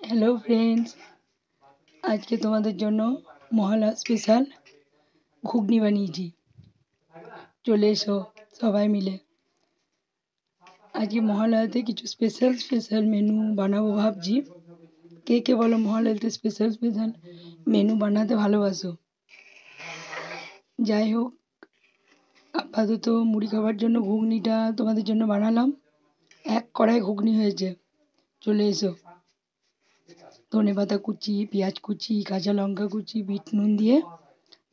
Hello friends, আজকে তোমাদের জন্য মহালয়া স্পেশাল ঘুগনি বানিয়েছি। চলে এসো সবাই মিলে। আজকে মহালয়াতে কিছু স্পেশাল মেনু বানাবো ভাবছি। কে কে বলো মহালয়াতে স্পেশাল মেনু বানাতে ভালোবাসো? যাই হোক, আপাতত মুড়ি খাবার জন্য ঘুগনিটা তোমাদের জন্য বানালাম। 1 কড়াই ঘুগনি হয়েছে। চলে এসো। ধনেপাতা কুচি, পেঁয়াজ কুচি, কাঁচা লঙ্কা কুচি, বিট নুন দিয়ে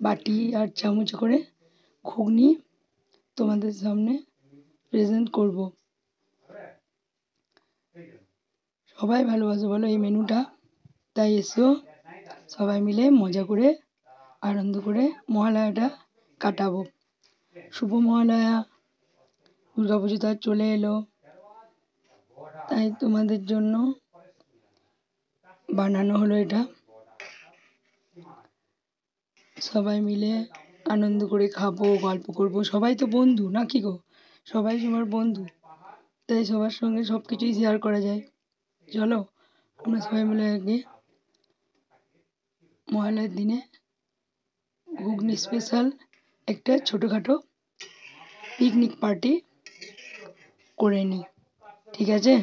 বাটি আর চামচ করে ঘুগনি তোমাদের সামনে প্রেজেন্ট করব। সবাই ভালোবাসো বলো এই মেনুটা, তাই এসো সবাই মিলে মজা করে আনন্দ করে মহালয়াটা কাটাবো। শুভ মহালয়া। দুর্গাপুজো তো আর চলে এলো, তাই তোমাদের জন্য বানানো হলো এটা। সবাই মিলে আনন্দ করে খাবো, গল্প করবো। সবাই তো বন্ধু নাকি গো? সবাই সবার বন্ধু, তাই সবার সঙ্গে সব কিছুই শেয়ার করা যায়। চলো আমরা সবাই মিলে আগে মহালয়ার দিনে ঘুগনি স্পেশাল একটা ছোটোখাটো পিকনিক পার্টি করে নিই, ঠিক আছে?